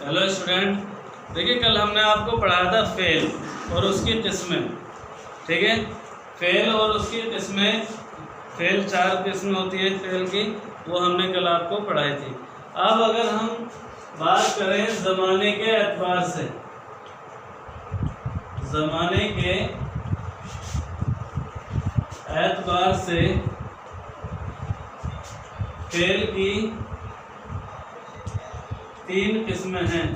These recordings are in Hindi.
हेलो स्टूडेंट, देखिए कल हमने आपको पढ़ाया था फेल और उसकी किस्में। ठीक है, फेल और उसकी किस्में, फेल 4 किस्में होती है फेल की, वो हमने कल आपको पढ़ाई थी। अब अगर हम बात करें ज़माने के एतबार से, ज़माने के एतबार से फेल की 3 किस्में हैं।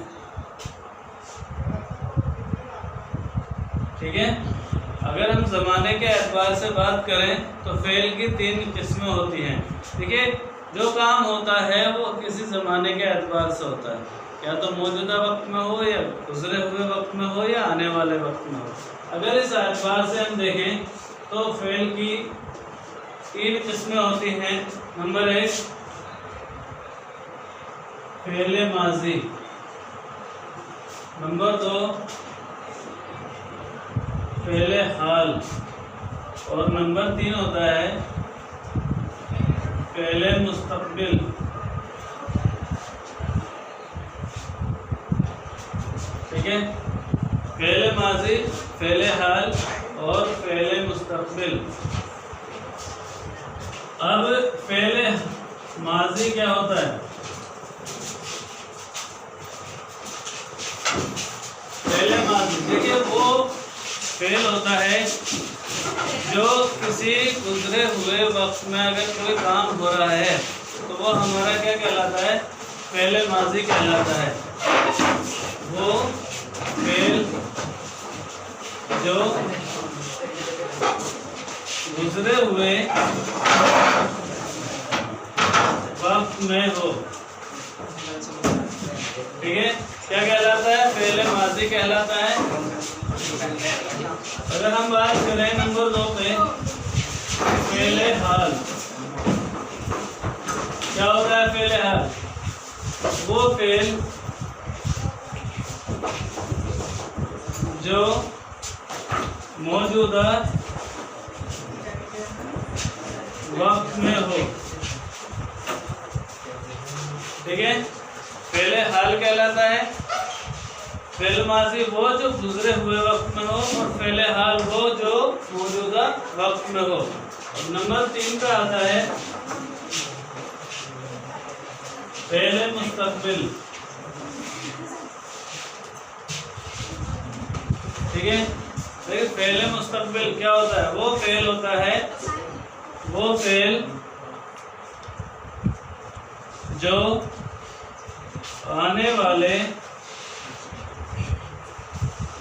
ठीक है, अगर हम ज़माने के एतबार से बात करें तो फेल की 3 किस्में होती हैं। देखिए, जो काम होता है वो किसी ज़माने के एतबार से होता है, या तो मौजूदा वक्त में हो, या गुजरे हुए वक्त में हो, या आने वाले वक्त में हो। अगर इस एतबार से हम देखें तो फेल की 3 किस्में होती हैं। नंबर 1 फेले माजी, नंबर 2 फेले हाल, और नंबर 3 होता है फेले मुस्तकबिल। ठीक है, फेले माजी, फेले हाल और फेले मुस्तकबिल। अब फेले माजी क्या होता है? फेले माजी, देखिए वो फेल होता है जो किसी गुजरे हुए वक्त में अगर कोई काम हो रहा है तो वो हमारा क्या कहलाता है? फेले माजी कहलाता है। वो फेल जो गुजरे हुए वक्त में हो। ठीक है, क्या कहलाता है? फेले माजी कहलाता है। अगर हम बात करें नंबर 2 पे, फेले हाल, क्या होता है फेले हाल? वो फेल जो मौजूदा वक्त में हो। ठीक है, फेले हाल कहलाता है। फेल माजी वो जो गुजरे हुए वक्त में हो, और फेले हाल वो जो मौजूदा वक्त में हो। और नंबर 3 पे आता है फेले मुस्तकबिल। ठीक है, देखिए फेले मुस्तकबिल क्या होता है? वो फेल होता है, वो फेल जो आने वाले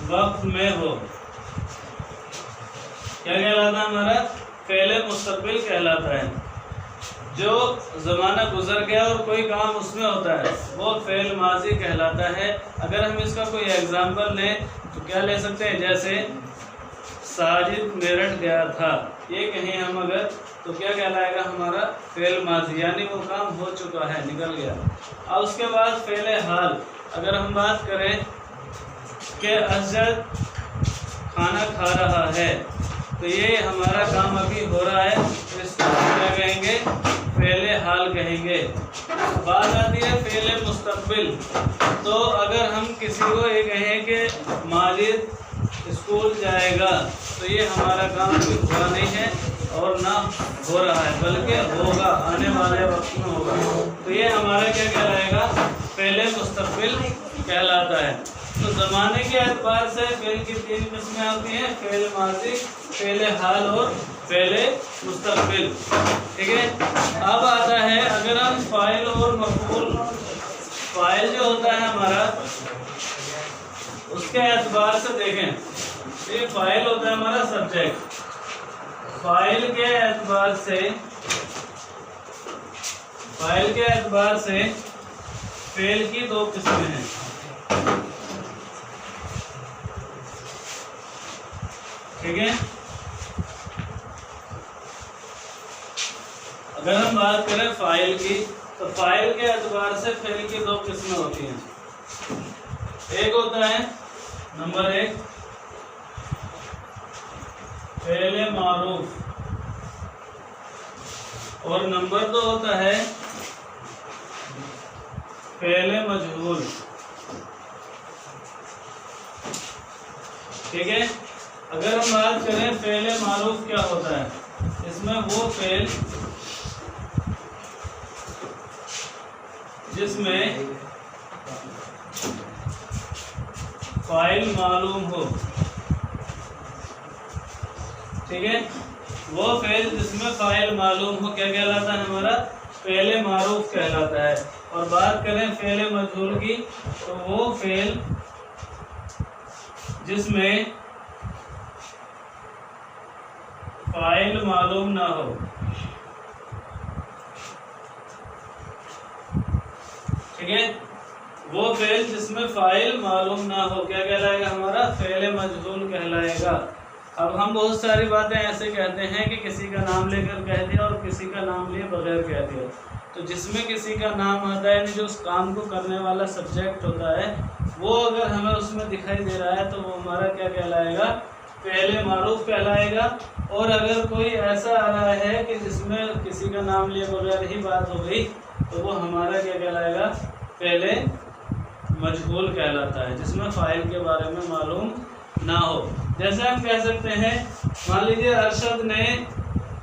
वक्त में हो। क्या कहलाता है? हमारा फेले मुस्तकबिल कहलाता है। जो ज़माना गुजर गया और कोई काम उसमें होता है वो फेल माजी कहलाता है। अगर हम इसका कोई एग्जाम्पल लें तो क्या ले सकते हैं? जैसे साजिद मेरठ गया था, ये कहीं हम अगर, तो क्या कहलाएगा? हमारा फेल माजी, यानी वो काम हो चुका है, निकल गया। और उसके बाद फेले हाल, अगर हम बात करें कि असजद खाना खा रहा है, तो ये हमारा काम अभी हो रहा है, तो इसको क्या कहेंगे? फेले हाल कहेंगे। बात आती है फेले मुस्तकबिल। तो अगर हम किसी को ये कहें कि माजिद स्कूल जाएगा, तो ये हमारा काम अभी हुआ नहीं है और ना हो रहा है, बल्कि होगा, आने वाले वक्त में होगा। तो ये हमारा क्या कहलाएगा? फेले मुस्तकबिल कहलाता है। तो ज़माने के एतबार से फेल की 3 किस्में होती हैं, फेल माजी, फेले हाल और फेले मुस्तकबिल। ठीक है, अब आता है अगर हम फ़ाइल और मफ़ऊल, फ़ाइल जो होता है हमारा, उसके एतबार से देखें, ये फ़ाइल होता है हमारा सब्जेक्ट। फ़ाइल के एतबार से, फ़ाइल के एतबार से फेल की 2 किस्में हैं। ठीक है, अगर हम बात करें फाइल की, तो फाइल के एतबार से फेल की 2 किस्में होती हैं। एक होता है नंबर 1 फेले मारूफ, और नंबर 2 होता है फेले मजहूल। ठीक है। अगर हम बात करें फ़ेल मारूफ क्या होता है, इसमें वो फ़ेल जिसमें फ़ाइल मालूम हो, ठीक है, वो फ़ेल जिसमें फ़ाइल मालूम हो क्या कहलाता है, हमारा फ़ेल मारूफ कहलाता है। और बात करें फ़ेल मजहूल की, तो वो फ़ेल जिसमें फ़ाइल मालूम ना हो, ठीक है, वो फ़ेल जिसमें फ़ाइल मालूम ना हो क्या कहलाएगा, हमारा फ़ेल मजहूल कहलाएगा। अब हम बहुत सारी बातें ऐसे कहते हैं कि किसी का नाम लेकर कह दिया और किसी का नाम लिए बगैर कह दिया, तो जिसमें किसी का नाम आता है, जो उस काम को करने वाला सब्जेक्ट होता है, वो अगर हमें उसमें दिखाई दे रहा है तो वो हमारा क्या कहलाएगा, फ़ेल मारूफ कहलाएगा। और अगर कोई ऐसा आ रहा है कि जिसमें किसी का नाम लिए बगैर ही बात हो गई, तो वो हमारा क्या कहलाएगा, फ़ेल मजहूल कहलाता है, जिसमें फ़ाइल के बारे में मालूम ना हो। जैसे हम कह सकते हैं, मान लीजिए अरशद ने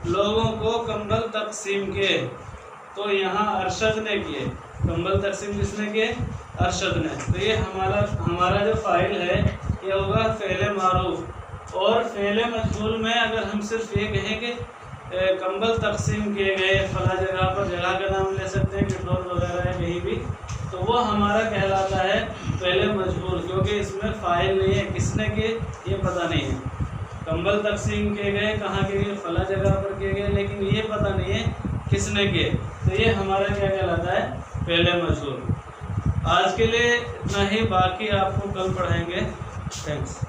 लोगों को कंबल तकसीम किए, तो यहाँ अरशद ने किए, कंबल तकसीम किसने किए, अरशद ने, तो ये हमारा जो फ़ाइल है ये होगा फ़ेल मारूफ। और फ़ेल मजहूल में अगर हम सिर्फ ये कहें कि कंबल तकसीम किए गए फला जगह पर, जगह का नाम ले सकते हैं, किटोर वगैरह है कहीं भी, तो वो हमारा कहलाता है फ़ेल मजहूल, क्योंकि इसमें फ़ाइल नहीं है, किसने किए ये पता नहीं है। कंबल तकसीम किए गए, कहाँ किए गए, फला जगह पर किए गए, लेकिन ये पता नहीं है किसने किए, तो ये हमारा क्या कहलाता है, फ़ेल मजहूल। आज के लिए इतना ही, बाकी आपको कल पढ़ाएंगे। थैंक्स।